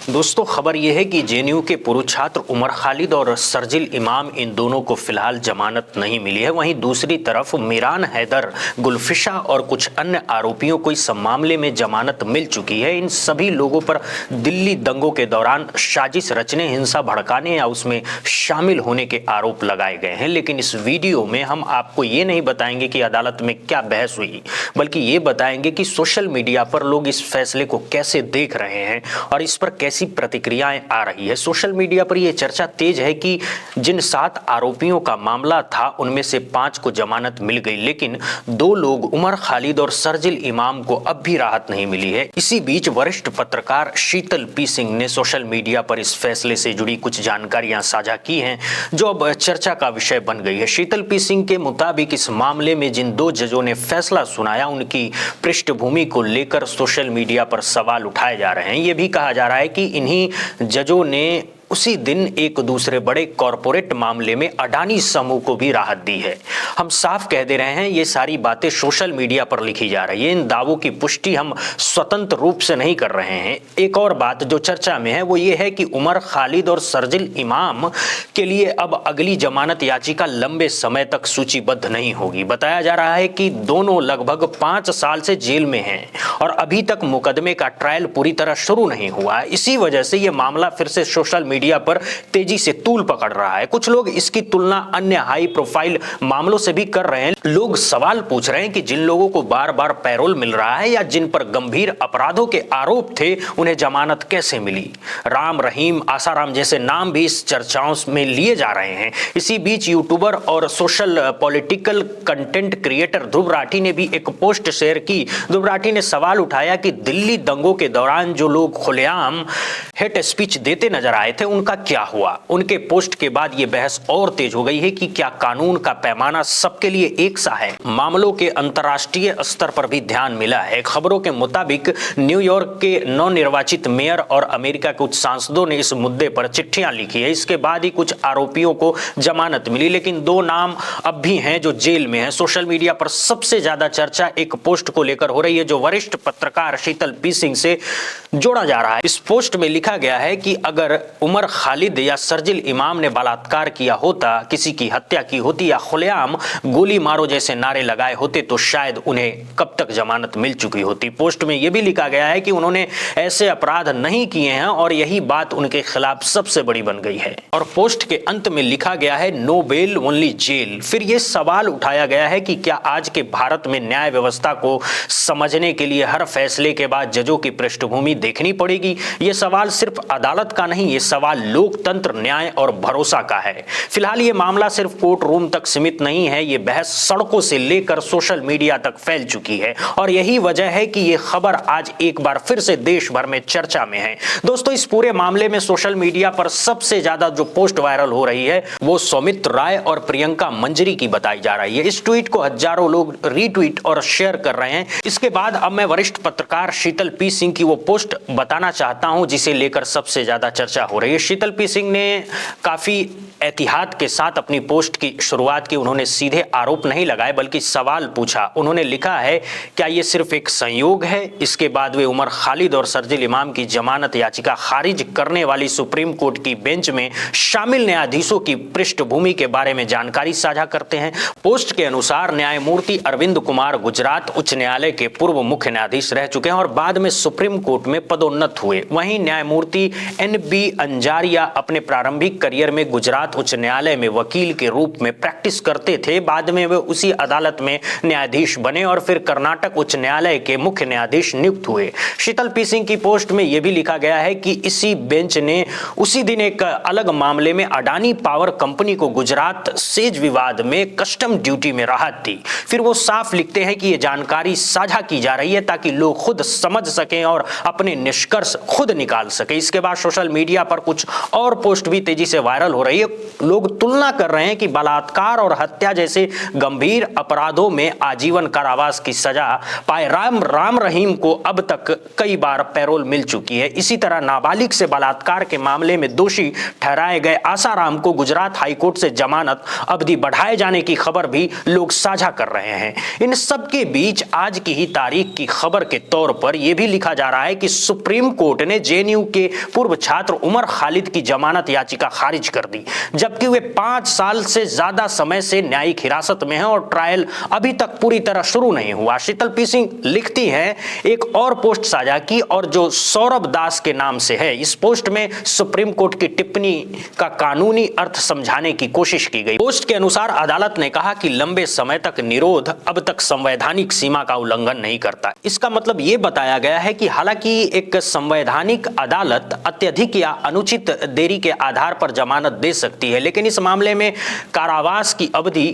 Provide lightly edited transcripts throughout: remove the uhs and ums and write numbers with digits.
दोस्तों, खबर यह है कि जेएनयू के पूर्व छात्र उमर खालिद और शर्जिल इमाम इन दोनों को फिलहाल जमानत नहीं मिली है। वहीं दूसरी तरफ मीरान हैदर, गुलफिशा और कुछ अन्य आरोपियों को इस मामले में जमानत मिल चुकी है। इन सभी लोगों पर दिल्ली दंगों के दौरान साजिश रचने, हिंसा भड़काने या उसमें शामिल होने के आरोप लगाए गए हैं। लेकिन इस वीडियो में हम आपको ये नहीं बताएंगे कि अदालत में क्या बहस हुई, बल्कि ये बताएंगे कि सोशल मीडिया पर लोग इस फैसले को कैसे देख रहे हैं और इस पर कैसी प्रतिक्रियाएं आ रही है। सोशल मीडिया पर यह चर्चा तेज है कि जिन 7 आरोपियों का मामला था उनमें से 5 को जमानत मिल गई, लेकिन 2 लोग उमर खालिद और शर्जिल इमाम को अब भी राहत नहीं मिली है। इसी बीच वरिष्ठ पत्रकार शीतल पी सिंह ने सोशल मीडिया पर इस फैसले से जुड़ी कुछ जानकारियां साझा की हैं, जो अब चर्चा का विषय बन गई है। शीतल पी सिंह के मुताबिक इस मामले में जिन 2 जजों ने फैसला सुनाया, उनकी पृष्ठभूमि को लेकर सोशल मीडिया पर सवाल उठाए जा रहे हैं। ये भी कहा जा रहा है कि इन्हीं जजों ने उसी दिन एक दूसरे बड़े कॉरपोरेट मामले में अडानी समूह को भी राहत दी है। हम साफ कह दे रहे हैं, ये सारी बातें सोशल मीडिया पर लिखी जा रही है। इन दावों की पुष्टि हम स्वतंत्र रूप से नहीं कर रहे हैं। एक और बात जो चर्चा में है वो ये है कि उमर खालिद और शर्जिल इमाम के लिए अब अगली जमानत याचिका लंबे समय तक सूचीबद्ध नहीं होगी। बताया जा रहा है कि दोनों लगभग 5 साल से जेल में हैं और अभी तक मुकदमे का ट्रायल पूरी तरह शुरू नहीं हुआ है। इसी वजह से ये मामला फिर से सोशल मीडिया पर तेजी से तूल पकड़ रहा है। कुछ लोग इसकी तुलना अन्य हाई प्रोफाइल मामलों से भी कर रहे हैं। लोग सवाल पूछ रहे हैं कि जिन लोगों को बार बार पैरोल मिल रहा है या जिन पर गंभीर अपराधों के आरोप थे, उन्हें जमानत कैसे मिली। राम रहीम, आसाराम जैसे नाम भी इस चर्चाओं में लिए जा रहे हैं। इसी बीच यूट्यूबर और social political content creator Dhruv Rathee ने भी एक पोस्ट शेयर की। ध्रुव राठी ने सवाल उठाया कि दिल्ली दंगों के दौरान जो लोग खुलेआम हेट स्पीच देते नजर आए थे, उनका क्या हुआ। उनके पोस्ट के बाद यह बहस और तेज हो गई है कि क्या कानून का पैमाना सबके लिए एक सा है। मामलों के अंतर्राष्ट्रीय स्तर पर भी ध्यान मिला है। खबरों के मुताबिक न्यूयॉर्क के नवनिर्वाचित मेयर और अमेरिका के कुछ सांसदों ने इस मुद्दे पर चिट्ठियां लिखी है। इसके बाद ही कुछ आरोपियों को जमानत मिली, लेकिन 2 नाम अब भी हैं जो जेल में हैं। सोशल मीडिया पर सबसे ज्यादा चर्चा एक पोस्ट को लेकर हो रही है जो वरिष्ठ पत्रकार शीतल पी सिंह से जोड़ा जा रहा है। इस पोस्ट में लिखा गया है कि अगर उमर खालिद या शर्जिल इमाम ने बलात्कार किया होता, किसी की हत्या की होती या खुलेआम गोली मारो जैसे नारे लगाए होते, तो शायद उन्हें कब तक जमानत मिल चुकी होती। पोस्ट में यह भी लिखा गया है कि उन्होंने ऐसे अपराध नहीं किए हैं और यही बात उनके खिलाफ सबसे बड़ी बन गई है। और पोस्ट के अंत में लिखा गया है, नो बेल ओनली जेल। फिर यह सवाल उठाया गया है कि क्या आज के भारत में न्याय व्यवस्था को समझने के लिए हर फैसले के बाद जजों की पृष्ठभूमि देखनी पड़ेगी। यह सवाल सिर्फ अदालत का नहीं, यह सवाल लोकतंत्र, न्याय और भरोसा का है। फिलहाल यह मामला सिर्फ कोर्ट रूम तक सीमित नहीं है, यह बहस सड़कों से लेकर सोशल मीडिया तक फैल चुकी है और यही वजह है कि यह खबर आज एक बार फिर से देश भर में चर्चा में है। दोस्तों, इस पूरे मामले में सोशल मीडिया पर सबसे ज्यादा जो पोस्ट वायरल हो रही है वो सौमित्र राय और प्रियंका मंजरी की बताई जा रही है। इस ट्वीट को हजारों लोग रीट्वीट और शेयर कर रहे हैं। इसके बाद अब मैं वरिष्ठ पत्रकार शीतल पी सिंह की वो पोस्ट बताना चाहता हूं जिसे लेकर सबसे ज्यादा चर्चा हो रही है। शीतल पी सिंह ने काफी एहतियात के साथ अपनी पोस्ट की शुरुआत की। उन्होंने सीधे आरोप नहीं लगाए बल्कि सवाल पूछा। उन्होंने लिखा है, क्या यह सिर्फ एक संयोग है। इसके बाद वे उमर खालिद और शर्जिल इमाम की जमानत याचिका खारिज करने वाली सुप्रीम कोर्ट की बेंच में शामिल न्यायाधीशों की पृष्ठभूमि के बारे में जानकारी साझा करते हैं। पोस्ट के अनुसार न्यायमूर्ति अरविंद कुमार गुजरात उच्च न्यायालय के पूर्व मुख्य न्यायाधीश रह चुके हैं और बाद में सुप्रीम कोर्ट में पदोन्नत हुए। वहीं न्यायमूर्ति NB अंजारिया अपने प्रारंभिक करियर में गुजरात उच्च न्यायालय में वकील के रूप में प्रैक्टिस करते थे। बाद में वे उसी अदालत में न्यायाधीश बने और फिर कर्नाटक उच्च न्यायालय के मुख्य न्यायाधीश नियुक्त हुए। शीतल पी सिंह की पोस्ट में यह भी लिखा गया है कि इसी बेंच ने उसी दिन एक अलग मामले में अडानी पावर कंपनी को गुजरात सेज विवाद में कस्टम ड्यूटी में राहत दी। फिर वो साफ लिखते हैं कि यह जानकारी साझा की जा रही है ताकि लोग खुद समझ सकें और अपने निष्कर्ष खुद निकाल सके। इसके बाद सोशल मीडिया पर कुछ कुछ और पोस्ट भी तेजी से वायरल हो रही है। लोग तुलना कर रहे हैं कि बलात्कार और हत्या जैसे गंभीर अपराधों में आजीवन कारावास की सजा पाए राम रहीम को अब तक कई बार पैरोल मिल चुकी है। इसी तरह नाबालिग से बलात्कार के मामले में दोषी ठहराए गए आसाराम को गुजरात हाईकोर्ट से जमानत अवधि बढ़ाए जाने की खबर भी लोग साझा कर रहे हैं। इन सब के बीच आज की ही तारीख की खबर के तौर पर यह भी लिखा जा रहा है कि सुप्रीम कोर्ट ने जेएनयू के पूर्व छात्र उमर खालिद की जमानत याचिका खारिज कर दी, जबकि वे 5 साल से ज्यादा समय से न्यायिक हिरासत में हैं और ट्रायल अभी तक पूरी तरह शुरू नहीं हुआ। शीतल पी सिंह लिखती हैं, एक और पोस्ट साझा की और जो सौरभ दास के नाम से है। इस पोस्ट में सुप्रीम कोर्ट की टिप्पणी का कानूनी अर्थ समझाने की कोशिश की गई। पोस्ट के अनुसार अदालत ने कहा कि लंबे समय तक निरोध अब तक संवैधानिक सीमा का उल्लंघन नहीं करता। इसका मतलब यह बताया गया है कि हालांकि एक संवैधानिक अदालत अत्यधिक या अनुचित देरी के आधार पर जमानत दे सकती है, लेकिन इस मामले में कारावास की अवधि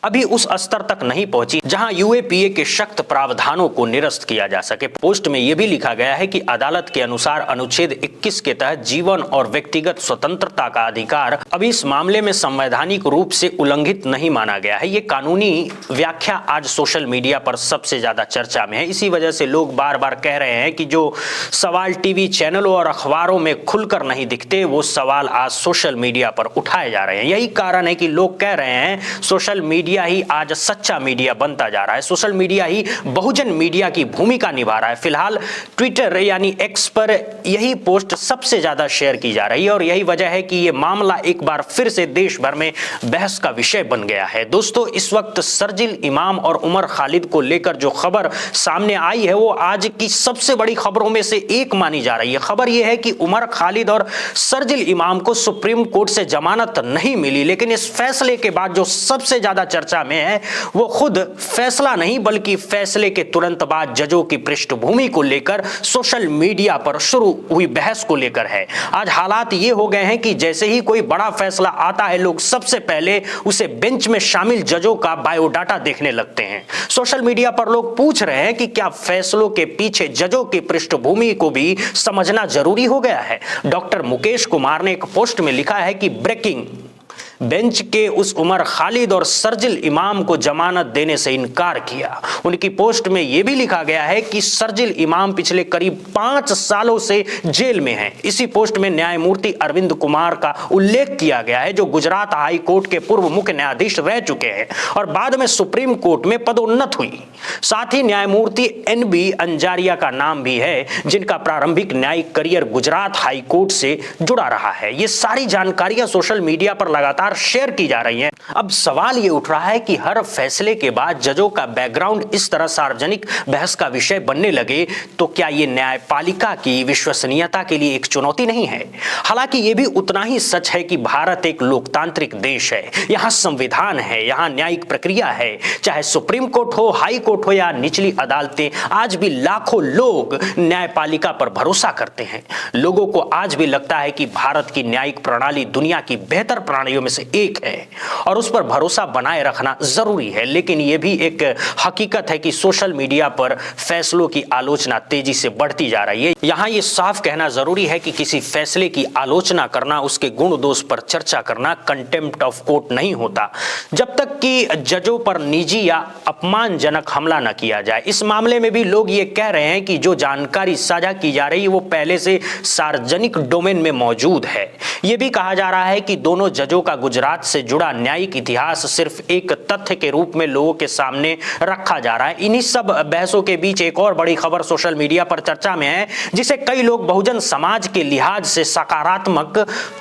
अभी उस स्तर तक नहीं पहुंची जहां यूएपीए के सख्त प्रावधानों को निरस्त किया जा सके। पोस्ट में यह भी लिखा गया है कि अदालत के अनुसार अनुच्छेद 21 के तहत जीवन और व्यक्तिगत स्वतंत्रता का अधिकार अभी इस मामले में संवैधानिक रूप से उल्लंघित नहीं माना गया है। ये कानूनी व्याख्या आज सोशल मीडिया पर सबसे ज्यादा चर्चा में है। इसी वजह से लोग बार बार कह रहे हैं कि जो सवाल टीवी चैनलों और अखबारों में खुलकर नहीं दिखते, वो सवाल आज सोशल मीडिया पर उठाए जा रहे हैं। यही कारण है कि लोग कह रहे हैं सोशल मीडिया ही आज सच्चा मीडिया बनता जा रहा है, सोशल मीडिया ही बहुजन मीडिया की भूमिका निभा रहा है। फिलहाल ट्विटर यानी एक्स पर यही पोस्ट सबसे ज्यादा शेयर की जा रही है और यही वजह है कि यह मामला एक बार फिर से देश भर में बहस का विषय बन गया है। दोस्तों, इस वक्त शर्जिल इमाम और उमर खालिद को लेकर जो खबर सामने आई है वो आज की सबसे बड़ी खबरों में से एक मानी जा रही है। खबर यह है कि उमर खालिद और शर्जिल इमाम को सुप्रीम कोर्ट से जमानत नहीं मिली, लेकिन इस फैसले के बाद जो सबसे ज्यादा चर्चा में है वो खुद फैसला नहीं बल्कि फैसले के तुरंत बाद जजों की पृष्ठभूमि को लेकर सोशल मीडिया पर शुरू हुई बहस को लेकर है। आज हालात ये हो गए हैं कि जैसे ही कोई बड़ा फैसला आता है, लोग सबसे पहले उसे बेंच में शामिल जजों का बायोडाटा देखने लगते हैं। सोशल मीडिया पर लोग पूछ रहे हैं कि क्या फैसलों के पीछे जजों की पृष्ठभूमि को भी समझना जरूरी हो गया है। डॉक्टर मुकेश कुमार ने एक पोस्ट में लिखा है कि ब्रेकिंग, बेंच के उस उमर खालिद और शर्जिल इमाम को जमानत देने से इनकार किया। उनकी पोस्ट में यह भी लिखा गया है कि शर्जिल इमाम पिछले करीब 5 सालों से जेल में हैं। इसी पोस्ट में न्यायमूर्ति अरविंद कुमार का उल्लेख किया गया है, जो गुजरात हाई कोर्ट के पूर्व मुख्य न्यायाधीश रह चुके हैं और बाद में सुप्रीम कोर्ट में पदोन्नत हुई। साथ ही न्यायमूर्ति NB अंजारिया का नाम भी है, जिनका प्रारंभिक न्यायिक करियर गुजरात हाई कोर्ट से जुड़ा रहा है। ये सारी जानकारियां सोशल मीडिया पर लगातार शेयर की जा रही हैं। अब सवाल यह उठ रहा है कि हर फैसले के बाद जजों का बैकग्राउंड इस तरह सार्वजनिक बहस का विषय बनने लगे तो क्या यह न्यायपालिका की विश्वसनीयता के लिए एक चुनौती नहीं है? हालांकि यह भी उतना ही सच है कि भारत एक लोकतांत्रिक देश है, यहां संविधान है, यहां न्यायिक प्रक्रिया है। चाहे सुप्रीम कोर्ट हो, हाई कोर्ट हो या निचली अदालतें, आज भी लाखों लोग न्यायपालिका पर भरोसा करते हैं। लोगों को आज भी लगता है कि भारत की न्यायिक प्रणाली दुनिया की बेहतर प्रणालियों में से एक है और उस पर भरोसा बनाए रखना जरूरी है। लेकिन यह भी एक हकीकत है कि सोशल मीडिया पर फैसलों की आलोचना तेजी से बढ़ती जा रही है। यहां यह साफ कहना जरूरी है कि किसी फैसले की आलोचना करना, उसके गुण दोष पर चर्चा करना कंटेम्प्ट ऑफ कोर्ट नहीं होता, जब तक कि जजों पर निजी या अपमानजनक हमला न किया जाए। इस मामले में भी लोग ये कह रहे हैं कि जो जानकारी साझा की जा रही है वो पहले से सार्वजनिक डोमेन में मौजूद है। यह भी कहा जा रहा है कि दोनों जजों का गुजरात से जुड़ा न्यायिक इतिहास सिर्फ एक तथ्य के रूप में लोगों के सामने रखा जा रहा है। इन्हीं सब बहसों के बीच एक और बड़ी खबर सोशल मीडिया पर चर्चा में है, जिसे कई लोग बहुजन समाज के लिहाज से सकारात्मक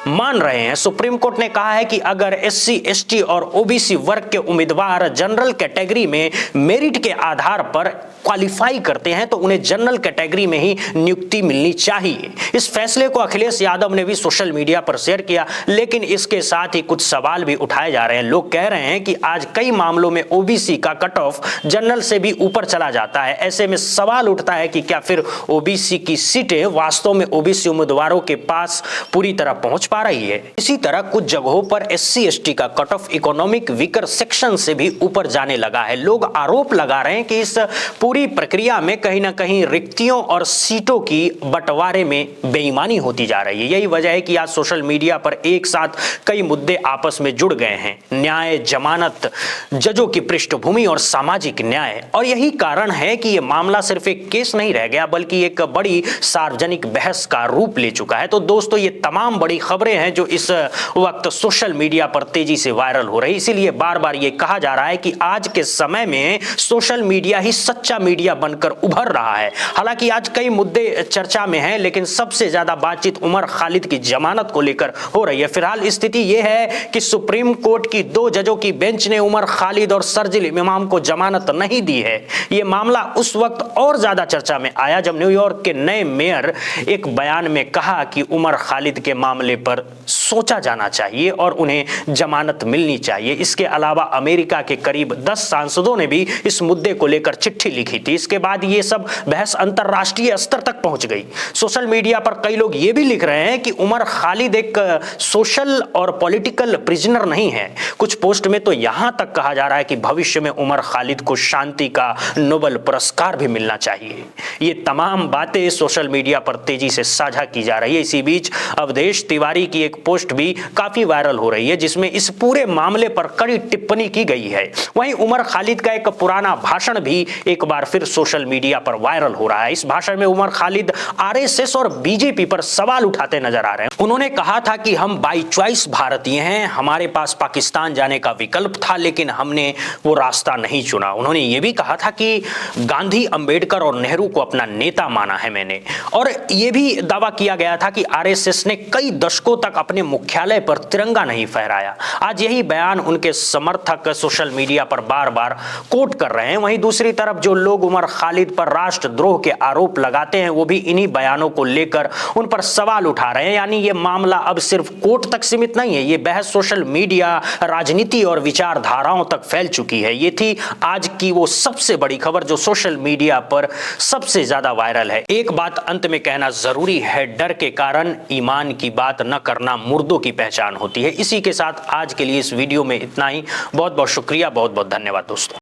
मान रहे हैं। सुप्रीम कोर्ट ने कहा है कि अगर SC, ST और OBC वर्ग के उम्मीदवार जनरल कैटेगरी में मेरिट के आधार पर क्वालिफाई करते हैं तो उन्हें जनरल कैटेगरी में ही नियुक्ति मिलनी चाहिए। इस फैसले को अखिलेश यादव ने भी सोशल मीडिया पर शेयर किया, लेकिन इसके साथ ही कुछ सवाल भी उठाए जा रहे हैं। लोग कह रहे हैं कि आज कई मामलों में ओबीसी का कट ऑफ जनरल से भी ऊपर चला जाता है। ऐसे में सवाल उठता है कि क्या फिर ओबीसी की सीटें वास्तव में ओबीसी उम्मीदवारों के पास पूरी तरह पहुंच पा रही है। इसी तरह कुछ जगहों पर एससी एसटी का cut off economic weaker section से भी ऊपर जाने लगा है। लोग आरोप लगा रहे हैं कि इस पूरी प्रक्रिया में कहीं ना कहीं रिक्तियों और सीटों की बंटवारे में बेईमानी होती जा रही है। यही वजह है कि आज सोशल मीडिया पर एक साथ कई मुद्दे आपस में जुड़ गए हैं। न्याय, जमानत, जजों की पृष्ठभूमि और सामाजिक न्याय। और यही कारण है कि यह मामला सिर्फ एक केस नहीं रह गया बल्कि एक बड़ी सार्वजनिक बहस का रूप ले चुका है। तो दोस्तों, ये तमाम बड़ी खबरें हैं जो इस वक्त सोशल मीडिया पर तेजी से वायरल हो रही है। इसीलिए बार बार ये कहा जा रहा है कि आज के समय में सोशल मीडिया ही सच्चा मीडिया बनकर उभर रहा है। हालांकि आज कई मुद्दे चर्चा में हैं, लेकिन सबसे ज्यादा बातचीत उमर खालिद की जमानत को लेकर हो रही है। फिलहाल स्थिति यह है कि सुप्रीम कोर्ट की 2 जजों की बेंच ने उमर खालिद और शरजील इमाम को जमानत नहीं दी है। यह मामला उस वक्त और ज्यादा चर्चा में आया जब न्यूयॉर्क के नए मेयर एक बयान में कहा कि उमर खालिद के मामले पर सोचा जाना चाहिए और उन्हें जमानत मिलनी चाहिए। इसके अलावा अमेरिका के करीब 10 सांसदों ने भी इस मुद्दे को लेकर चिट्ठी लिखी थी। इसके बाद यह सब बहस अंतरराष्ट्रीय स्तर तक पहुंच गई। सोशल मीडिया पर कई लोग यह भी लिख रहे हैं कि उमर खालिद एक सोशल और पॉलिटिकल प्रिजनर नहीं है। कुछ पोस्ट में तो यहां तक कहा जा रहा है कि भविष्य में उमर खालिद को शांति का नोबेल पुरस्कार भी मिलना चाहिए। ये तमाम बातें सोशल मीडिया पर तेजी से साझा की जा रही है। इसी बीच अवधेश तिवारी की एक पोस्ट भी काफी वायरल हो रही है जिसमें इस पूरे मामले पर कड़ी टिप्पणी की गई है। वहीं उमर खालिद का एक पुराना भाषण भी एक बार फिर सोशल मीडिया पर वायरल हो रहा है। इस भाषण में उमर खालिद आरएसएस और बीजेपी पर सवाल उठाते नजर आ रहे हैं। उन्होंने कहा था कि हम बाई चॉइस भारतीय हैं, हमारे पास पाकिस्तान जाने का विकल्प था लेकिन हमने वो रास्ता नहीं चुना। उन्होंने ये भी कहा था कि गांधी, अंबेडकर और नेहरू को अपना नेता माना है मैंने। और यह भी दावा किया गया था कि आरएसएस ने कई दशकों तक अपने मुख्यालय पर तिरंगा नहीं फहराया। आज यही बयान उनके समर्थक सोशल मीडिया पर बार बार कोट कर रहे हैं। वहीं दूसरी तरफ जो लोग उमर खालिद पर राष्ट्रद्रोह के आरोप लगाते हैं वो भी इन्हीं बयानों को लेकर उन पर सवाल उठा रहे हैं। यानी ये मामला अब सिर्फ कोर्ट तक सीमित नहीं है, ये बहस सोशल मीडिया, राजनीति और विचारधाराओं तक फैल चुकी है। ये थी आज की वो सबसे बड़ी खबर जो सोशल मीडिया पर सबसे ज्यादा वायरल है। एक बात अंत में कहना जरूरी है, डर के कारण ईमान की बात न करना मुर्दों की पहचान होती है। इसी के साथ आज के लिए इस वीडियो में इतना ही। बहुत बहुत शुक्रिया, बहुत बहुत धन्यवाद दोस्तों।